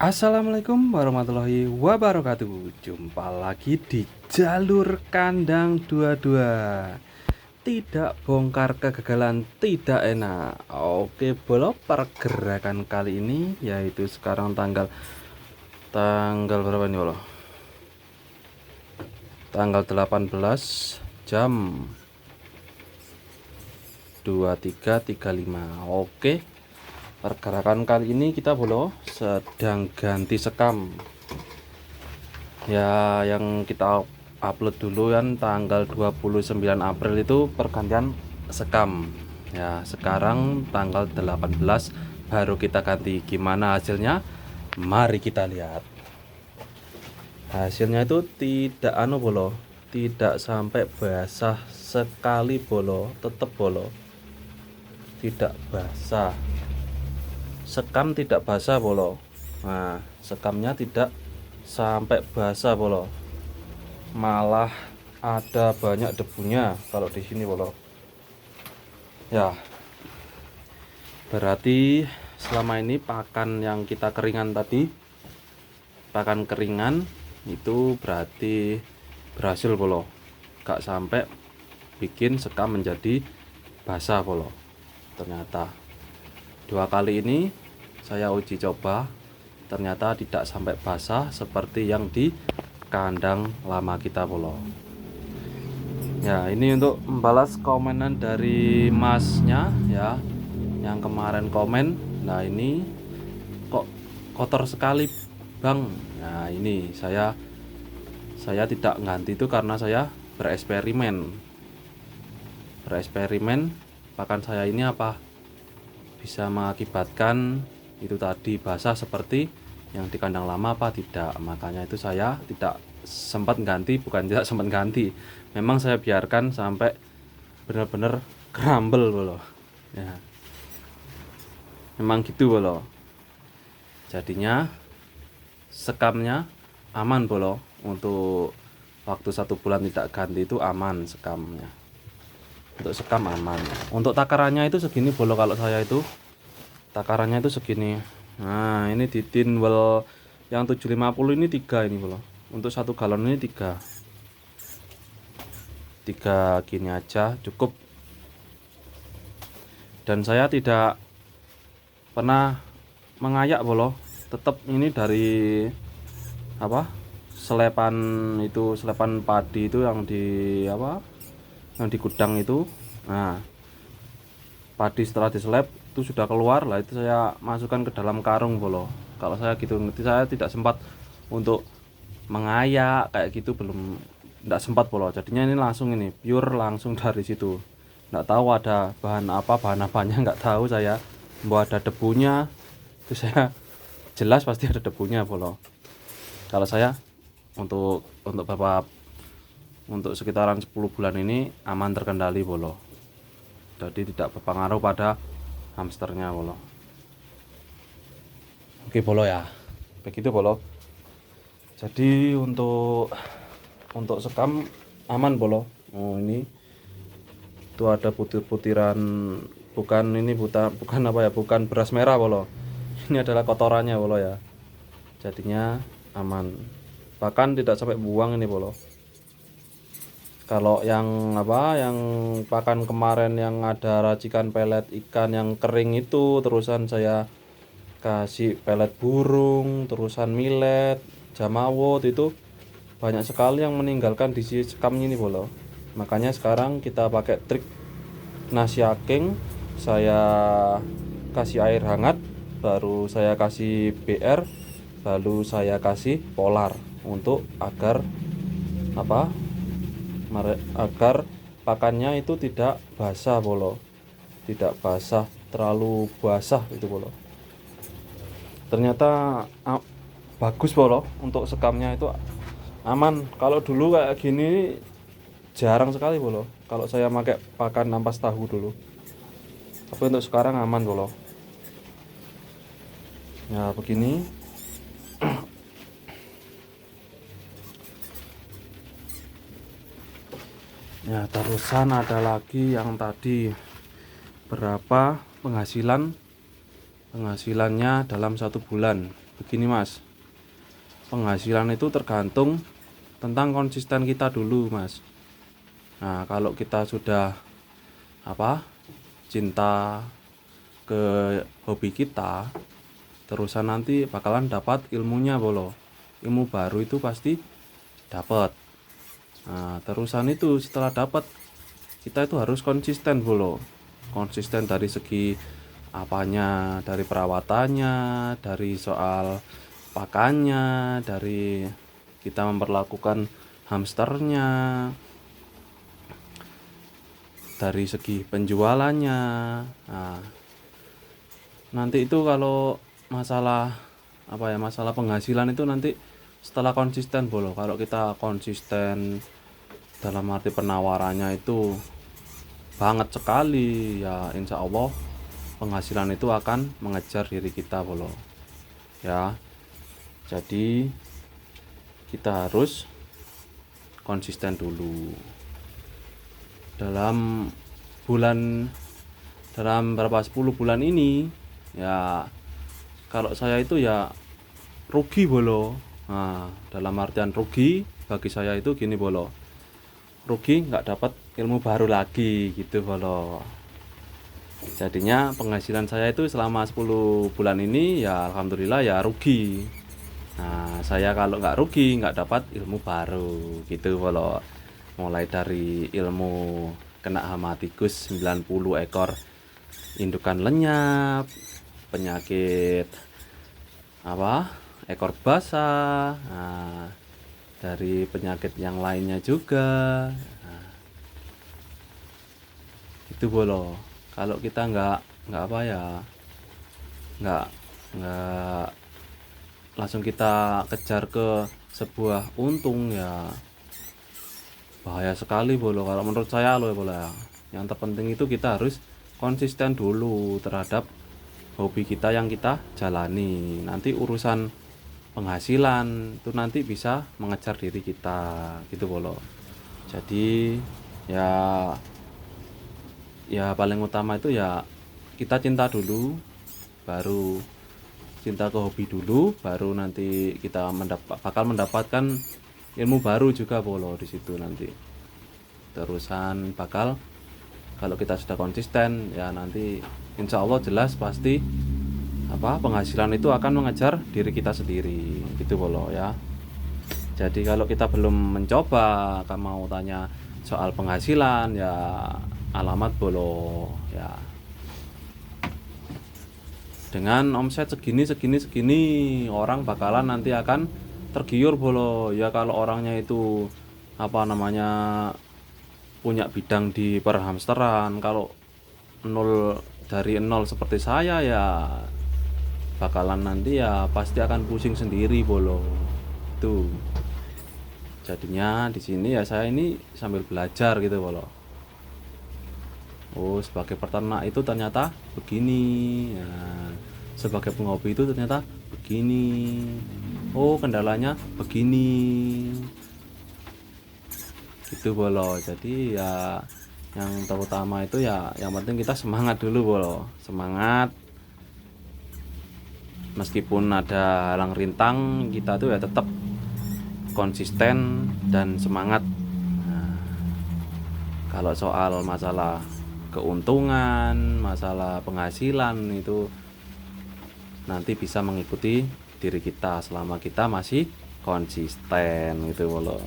Assalamualaikum warahmatullahi wabarakatuh. Jumpa lagi di jalur kandang 22. Tidak bongkar kegagalan tidak enak. Oke, bolo pergerakan kali ini yaitu sekarang tanggal berapa nih, bolo? Tanggal 18 jam 23.35. Oke. Pergerakan kali ini kita bolo sedang ganti sekam. Ya, yang kita upload dulu kan tanggal 29 April itu pergantian sekam. Ya, sekarang tanggal 18 baru kita ganti. Gimana hasilnya? Mari kita lihat. Hasilnya itu tidak bolo, tidak sampai basah sekali bolo, tetap bolo. Tidak basah. Sekam tidak basah bolo. Nah, sekamnya tidak sampai basah bolo, malah ada banyak debunya kalau di sini bolo. Ya, berarti selama ini pakan yang kita keringan tadi, pakan keringan itu berarti berhasil bolo, gak sampai bikin sekam menjadi basah bolo. Ternyata 2 kali ini saya uji coba, ternyata tidak sampai basah seperti yang di kandang lama kita bolo. Ya, ini untuk membalas komenan dari masnya ya, yang kemarin komen. Nah, ini kok kotor sekali bang. Nah, ini saya tidak ganti itu karena saya bereksperimen pakan saya ini apa bisa mengakibatkan itu tadi basah seperti yang di kandang lama apa tidak. Makanya itu saya tidak sempat ganti, bukan tidak sempat ganti, memang saya biarkan sampai benar-benar crumble bolo ya, memang gitu bolo. Jadinya sekamnya aman bolo, untuk waktu 1 bulan tidak ganti itu aman sekamnya. Untuk sekam aman. Untuk takarannya itu segini bolo, kalau saya itu takarannya itu segini. Nah, ini di tin well yang 750 ini 3 ini bolo. Untuk 1 galon ini 3 gini aja cukup. Dan saya tidak pernah mengayak bolo, tetap ini dari apa, selepan itu, selepan padi itu yang di apa, yang di gudang itu. Nah, padi setelah diselep itu sudah keluar lah, itu saya masukkan ke dalam karung bolo. Kalau saya gitu, saya tidak sempat untuk mengayak kayak gitu, belum, tidak sempat bolo. Jadinya ini langsung, ini pure langsung dari situ. Nggak tahu ada bahan apanya nggak tahu saya. Bahwa ada debunya itu saya jelas pasti ada debunya bolo. Kalau saya untuk sekitaran 10 bulan ini aman, terkendali bolo. Jadi tidak berpengaruh pada hamsternya bolo. Oke bolo ya, begitu bolo. Jadi untuk sekam aman bolo. Oh, ini tuh ada butir-butiran, bukan apa ya, bukan beras merah bolo. Ini adalah kotorannya bolo ya. Jadinya aman. Bahkan tidak sampai buang ini bolo. Kalau yang apa, yang pakan kemarin yang ada racikan pelet ikan yang kering itu, terusan saya kasih pelet burung, terusan millet, jamawut, itu banyak sekali yang meninggalkan di sekamnya ini bolo. Makanya sekarang kita pakai trik nasi aking. Saya kasih air hangat, baru saya kasih BR, lalu saya kasih polar untuk agar apa, agar pakannya itu tidak basah bolo, tidak basah, terlalu basah itu bolo. Ternyata bagus bolo, untuk sekamnya itu aman. Kalau dulu kayak gini jarang sekali bolo, kalau saya pakai pakan ampas tahu dulu. Tapi untuk sekarang aman bolo. Ya begini. Ya, terusan ada lagi yang tadi, berapa penghasilannya dalam 1 bulan. begini Mas, penghasilan itu tergantung tentang konsisten kita dulu Mas. Nah kalau kita sudah cinta ke hobi kita, terusan nanti bakalan dapat ilmunya bolo. Ilmu baru itu pasti dapat. Nah terusan itu setelah dapat, kita itu harus konsisten bolo. Konsisten dari segi apanya, dari perawatannya, dari soal pakannya, dari kita memperlakukan hamsternya, dari segi penjualannya. Nah, nanti itu kalau masalah masalah penghasilan itu nanti setelah konsisten bolo. Kalau kita konsisten dalam arti penawarannya itu banget sekali, ya insya Allah penghasilan itu akan mengejar diri kita bolo ya. Jadi kita harus konsisten dulu dalam berapa 10 bulan ini ya. Kalau saya itu ya rugi bolo. Nah dalam artian rugi bagi saya itu gini bolo, rugi nggak dapat ilmu baru lagi gitu bolo. Jadinya penghasilan saya itu selama 10 bulan ini ya alhamdulillah ya rugi. Nah saya kalau nggak rugi nggak dapat ilmu baru gitu bolo. Mulai dari ilmu kena hama tikus 90 ekor indukan lenyap, penyakit ekor basah, nah, dari penyakit yang lainnya juga. Nah, itu bolo. Kalau kita nggak nggak langsung kita kejar ke sebuah untung ya bahaya sekali bolo. Kalau menurut saya loh bolo ya, yang terpenting itu kita harus konsisten dulu terhadap hobi kita yang kita jalani. Nanti urusan penghasilan itu nanti bisa mengejar diri kita gitu bolo. Jadi ya paling utama itu ya kita cinta dulu, baru cinta ke hobi dulu, baru nanti kita bakal mendapatkan ilmu baru juga bolo di situ nanti. Terusan bakal kalau kita sudah konsisten ya nanti insya Allah jelas pasti penghasilan itu akan mengejar diri kita sendiri gitu bolo ya. Jadi kalau kita belum mencoba, kan mau tanya soal penghasilan ya alamat bolo ya. Dengan omset segini orang bakalan nanti akan tergiur bolo ya. Kalau orangnya itu punya bidang di perhamsteran, kalau dari nol seperti saya ya bakalan nanti ya pasti akan pusing sendiri bolo itu. Jadinya di sini ya saya ini sambil belajar gitu bolo. Oh sebagai peternak itu ternyata begini ya, sebagai penghobi itu ternyata begini, oh kendalanya begini gitu bolo. Jadi ya yang terutama itu ya yang penting kita semangat dulu bolo, semangat meskipun ada halang rintang kita tuh ya tetap konsisten dan semangat. Nah, kalau soal masalah keuntungan, masalah penghasilan itu nanti bisa mengikuti diri kita selama kita masih konsisten gitu bolo.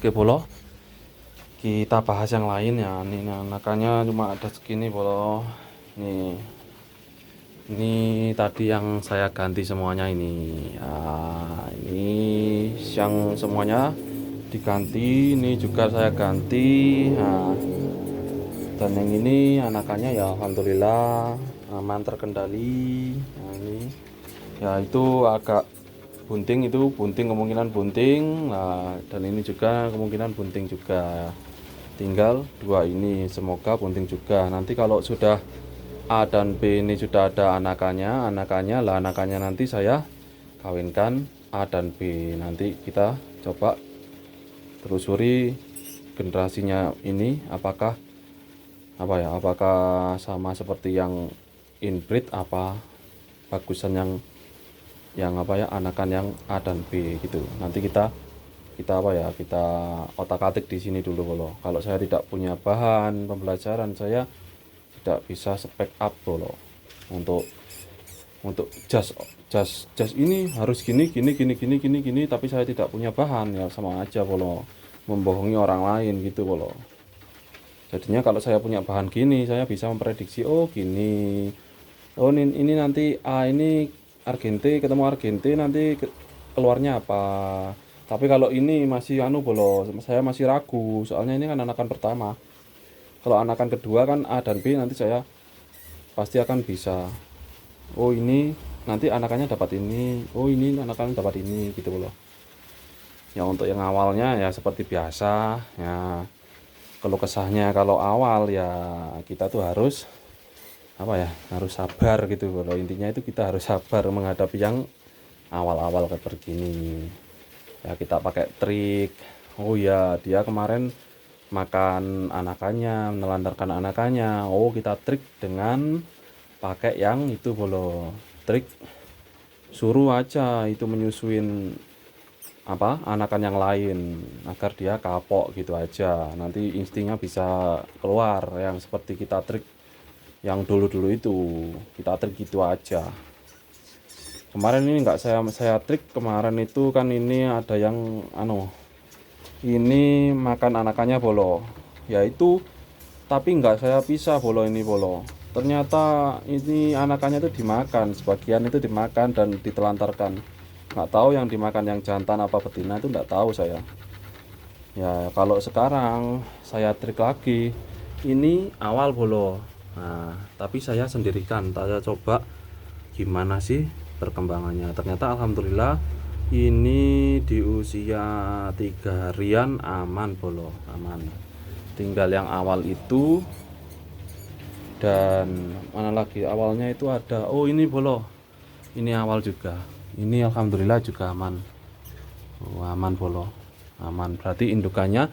Oke bolo, kita bahas yang lain ya. Ini anakannya cuma ada segini bolo. Ini tadi yang saya ganti semuanya ini ya, ini yang semuanya diganti, ini juga saya ganti. Nah, dan yang ini anakannya ya alhamdulillah aman terkendali. Nah, ini ya itu agak bunting, itu bunting, kemungkinan bunting. Nah, dan ini juga kemungkinan bunting juga. Tinggal dua ini semoga bunting juga. Nanti kalau sudah A dan B ini sudah ada anakannya lah, anakannya nanti saya kawinkan A dan B. Nanti kita coba telusuri generasinya ini apakah apa ya, apakah sama seperti yang inbreed apa bagusan yang apa ya, anakan yang A dan B gitu. Nanti kita kita apa ya, kita otak-atik di sini dulu bolo. Kalau saya tidak punya bahan pembelajaran, saya tidak bisa spek up bolo. Untuk jas ini harus gini gini gini gini gini gini, tapi saya tidak punya bahan, ya sama aja bolo, membohongi orang lain gitu bolo. Jadinya kalau saya punya bahan gini, saya bisa memprediksi, oh gini, oh ini nanti ini Argente ketemu Argente nanti keluarnya apa. Tapi kalau ini masih anu bolo, saya masih ragu, soalnya ini kan anakan pertama. Kalau anakan kedua kan A dan B, nanti saya pasti akan bisa, oh ini nanti anakannya dapat ini, oh ini anakannya dapat ini gitu loh. Ya untuk yang awalnya ya seperti biasa ya, kalau kesahnya kalau awal ya kita tuh harus apa ya, harus sabar gitu loh. Intinya itu kita harus sabar menghadapi yang awal-awal kayak begini. Ya kita pakai trik, oh ya dia kemarin makan anakannya, menelantarkan anakannya, oh kita trik dengan pakai yang itu bolo, trik suruh aja itu menyusuin apa anakan yang lain agar dia kapok gitu aja, nanti instingnya bisa keluar. Yang seperti kita trik yang dulu-dulu itu, kita trik gitu aja. Kemarin ini enggak saya trik, kemarin itu kan ini ada yang ini makan anakannya bolo, yaitu tapi enggak saya pisah bolo, ini bolo ternyata ini anakannya itu dimakan, sebagian itu dimakan dan ditelantarkan. Nggak tahu yang dimakan yang jantan apa betina, itu nggak tahu saya. Ya kalau sekarang saya trik lagi, ini awal bolo, nah tapi saya sendirikan, saya coba gimana sih perkembangannya. Ternyata alhamdulillah ini di usia 3 harian aman bolo, aman. Tinggal yang awal itu, dan mana lagi awalnya itu ada, oh ini bolo, ini awal juga, ini alhamdulillah juga aman. Oh, aman bolo, aman. Berarti indukannya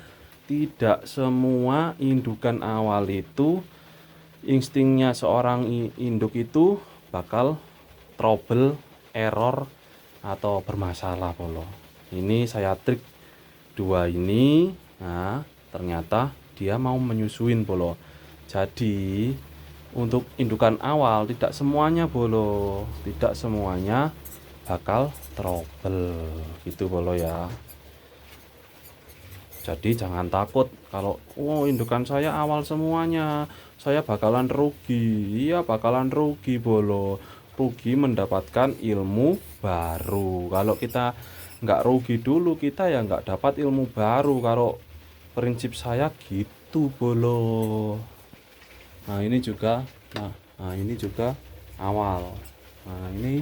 tidak semua indukan awal itu instingnya seorang induk itu bakal trouble, error atau bermasalah bolo. Ini saya trik dua ini, nah ternyata dia mau menyusuin bolo. Jadi untuk indukan awal tidak semuanya bolo, tidak semuanya bakal trouble gitu bolo ya. Jadi jangan takut kalau oh indukan saya awal semuanya, saya bakalan rugi. Iya bakalan rugi bolo, rugi mendapatkan ilmu baru. Kalau kita nggak rugi dulu, kita ya nggak dapat ilmu baru. Kalau prinsip saya gitu bolo. Nah ini juga, nah ini juga awal. Nah ini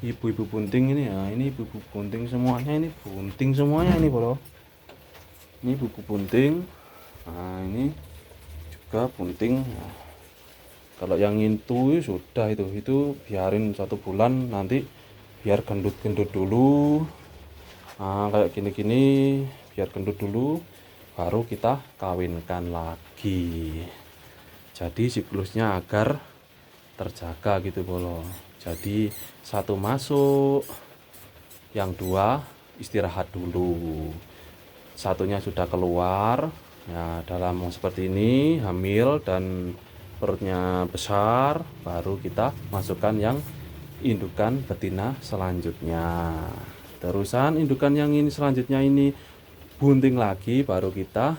ibu-ibu bunting ini, nah ini ibu-ibu bunting semuanya, ini bunting semuanya ini bro. Ini buku bunting. Nah ini juga bunting. Nah, kalau yang itu sudah itu biarin 1 bulan, nanti biar gendut-gendut dulu. Nah kayak gini-gini biar gendut dulu, baru kita kawinkan lagi. Jadi siklusnya agar terjaga gitu bolo. Jadi satu masuk, yang dua istirahat dulu. Satunya sudah keluar ya, dalam seperti ini hamil dan perutnya besar, baru kita masukkan yang indukan betina selanjutnya. Terusan indukan yang ini selanjutnya ini bunting lagi, baru kita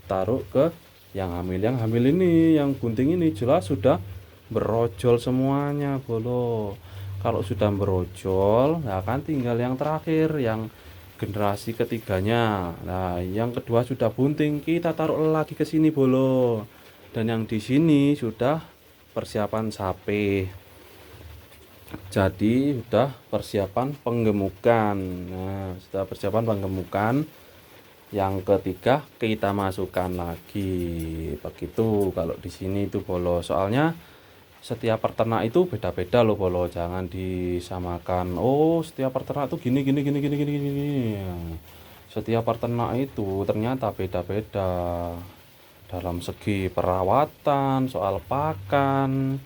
taruh ke yang hamil ini. Yang bunting ini jelas sudah berojol semuanya bolo. Kalau sudah berojol, nah kan tinggal yang terakhir, yang generasi ketiganya. Nah yang kedua sudah bunting, kita taruh lagi ke sini bolo. Dan yang di sini sudah persiapan sapi, jadi sudah persiapan penggemukan. Nah sudah persiapan penggemukan. Yang ketiga kita masukkan lagi begitu. Kalau di sini itu bolo, soalnya setiap peternak itu beda-beda loh bolo, jangan disamakan. Oh setiap peternak itu gini gini gini gini gini gini. Setiap peternak itu ternyata beda-beda, dalam segi perawatan, soal pakan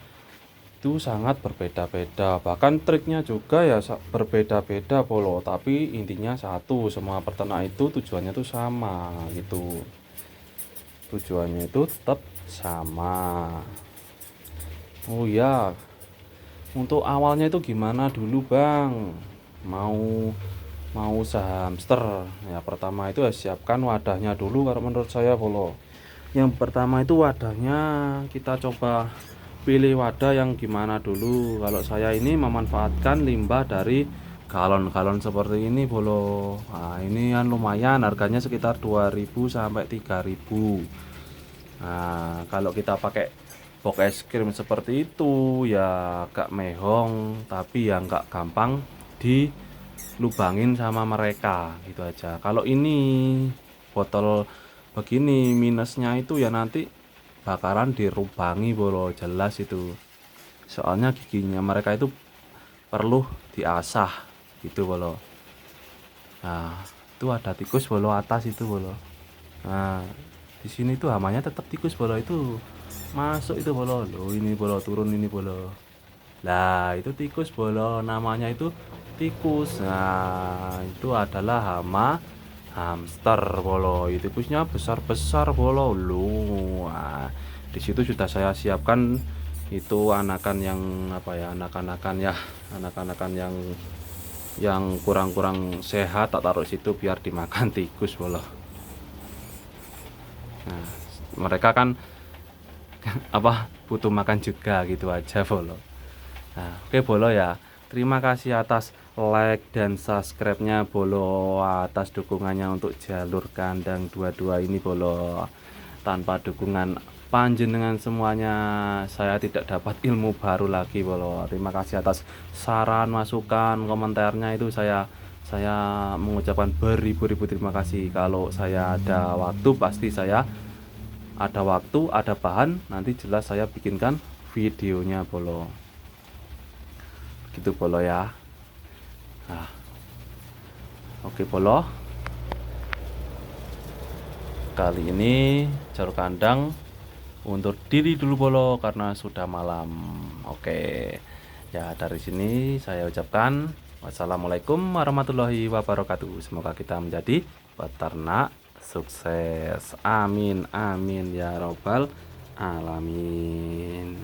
itu sangat berbeda-beda. Bahkan triknya juga ya berbeda-beda polo, tapi intinya satu, semua peternak itu tujuannya tuh sama gitu. Tujuannya itu tetap sama. Oh ya, untuk awalnya itu gimana dulu Bang? Mau mau usaha hamster. Ya pertama itu ya siapkan wadahnya dulu kalau menurut saya polo. Yang pertama itu wadahnya kita coba pilih wadah yang gimana dulu. Kalau saya ini memanfaatkan limbah dari galon-galon seperti ini polo. Nah, ini kan lumayan, harganya sekitar 2000 sampai 3000. Nah, kalau kita pakai box es krim seperti itu ya agak mehong, tapi ya nggak gampang dilubangin sama mereka gitu aja. Kalau ini botol begini, minusnya itu ya nanti bakaran dirubangi bolo, jelas itu. Soalnya giginya mereka itu perlu diasah gitu bolo. Nah, itu ada tikus bolo atas itu bolo. Nah, di sini tuh hamanya tetap tikus bolo itu masuk itu bolo. Loh, ini bolo turun ini bolo. Lah, itu tikus bolo, namanya itu tikus. Nah, itu adalah hama hamster bolo. Itu tikusnya besar-besar bolo. Loh, nah, di situ sudah saya siapkan itu anakan yang apa ya, anakan-anakan ya, anakan-anakan yang kurang-kurang sehat tak taruh situ biar dimakan tikus bolo. Nah, mereka kan apa butuh makan juga gitu aja bolo. Nah, oke bolo ya. Terima kasih atas like dan subscribe-nya bolo, atas dukungannya untuk jalur kandang 22 ini bolo. Tanpa dukungan panjenengan semuanya saya tidak dapat ilmu baru lagi bolo. Terima kasih atas saran, masukan, komentarnya itu saya mengucapkan beribu-ribu terima kasih. Kalau saya ada waktu pasti saya ada waktu, ada bahan, nanti jelas saya bikinkan videonya bolo. Gitu bolo ya. Nah, oke bolo. Kali ini jalur kandang untuk diri dulu bolo karena sudah malam. Oke. Ya, dari sini saya ucapkan wassalamualaikum warahmatullahi wabarakatuh. Semoga kita menjadi peternak sukses. Amin amin ya robbal alamin.